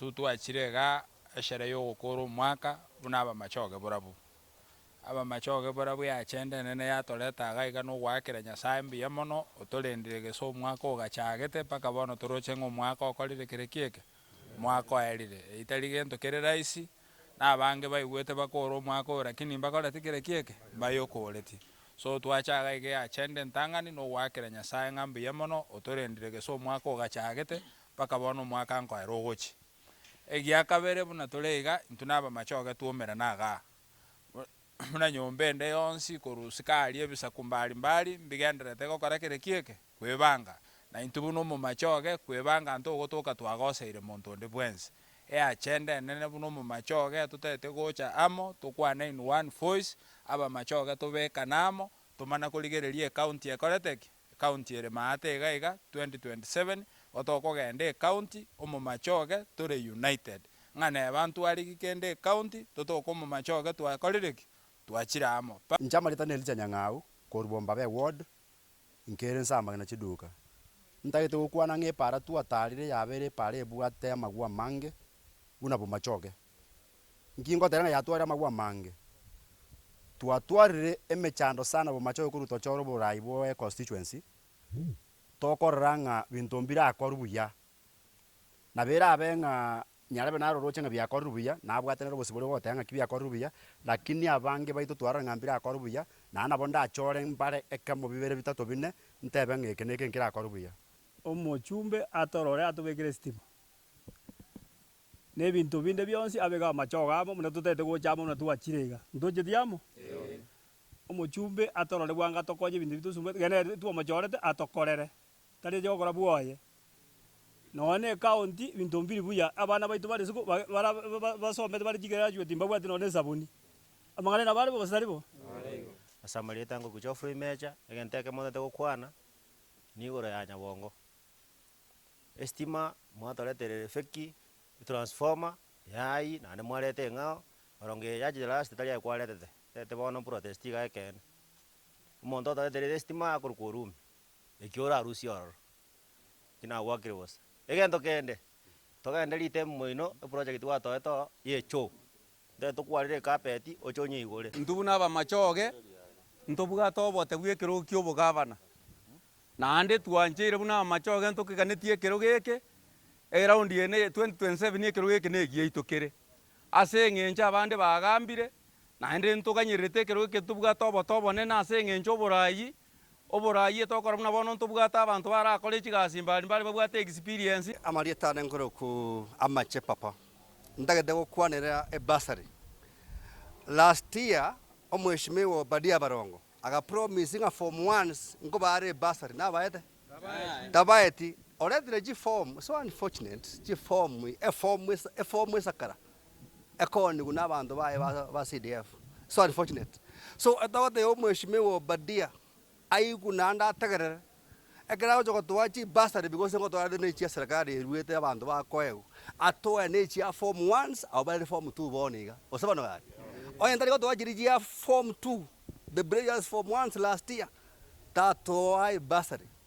tutwachirega eshere yo gukuru mwaka buna aba machoge burabu aba machoge burabu ya chende nene ya toreta gaiga no gwakira Nyasaye mbiya mono otorendire geso mwaka ogachagete paka bono toroche ngo mwaka okorire kirekieke mwaka erire itari gento kere raisi na bange baigwete bakoro mwaka lakini mbakorete kirekieke bayokoreti so twachaga ige ya chende ntangani no gwakira Nyasaye ngambiya mono otorendire geso mwaka ogachagete paka bono mwaka nko erogochi egia kabere buna toreiga ntunaba machoge tuomera naga muna nyombende yonsi korusika ebisa kumbali mbali mbigenderete gokora kirekieke kwebanga na intubuno mu machoge kwebanga nto gotoka twagoseire muntu ndi bwense achende nene buno mu machoge tutete gocha amo tukwana in one voice aba machoge tubeka namo tumana kurigereria county ekoreteki county ere maate gaiga 2027 otokogende county omu machoge tore united ngane abantu ari kende county totoko mu machoge twakorireki twachira amo njama leta nelija nyang'au korubomba be ward inkere nsamba na chiduka ntagete gukwana ng'epara twatarire yabere pare ebwate amagwa mange buna bu machoge ngingo teranga yatwara amagwa mange twatwarire emechando sana bu machoge kuruto choro burai bo constituency tokoranga bintu mbira akorubuya na bera abenga nyarabe naro roche nga bya korubuya na bwatene ro bosibore gotanga kibya korubuya lakini abange baito twara ngambira korubuya na nabo ndachore mbare ekamo bibere bitatu bine ntebe ngeke neke nkira korubuya omochumbe atorore atubekire stima ne bintu binde byonsi abega machoga amo muna tutete gochamo muna tuachirega ndoje diamo omochumbe atorore bwanga tokoje bintu bitusumbe gene tu amachorete atokorere tari je gokora buoye none county bintu mbiri buya abana baitu bari suko basomete bari jigera jwe timba bwati none sabuni amangane na bari bo basaribo asamali tango kuchofro mecha egenteke monete gokwana nigoro ya nyabongo estima mwatoretere feki transformer yai na ne mwarete ngao oronge yaje last tali ya kwarete te bono protesti ga ken mondo toretere estima akurkurum ekiora rusior kina wakire was egento kende togende rite moino project watoeto yecho nde tukwarire kapeti ochonye igore ndubuna aba machoge ntobuga tobote gwekero kyobo gavana nande twanjire buna machoge ntokiganetie kero geke round yene 2027 ni kero geke negie itokere ase ngenja abande bagambire nande ntoganyirete kero geke tubuga tobo nena ase ngenjo oborayi tokora buna bono ntobugata abantu barakore chigasi mbali babwate experience amarieta nengoro ku amache papa ndagede gukwanira ebasari last year omweshimiwa Badia Barongo aga promise nga form 1s ngo bare basari na baete tabaeti already the form so unfortunate form sakara ekoni kuna abantu ba CDF so unfortunate so atawate omweshimiwa Badia ai kunanda tagarere ekara jogo twachi basari because ngo twade ne chia serikali ruete abantu ba koego atoe ne chia form 1s au bare form 2 boniga osabano gari oyentari go twachi form 2 the brilliant form 1s last year tato ai basari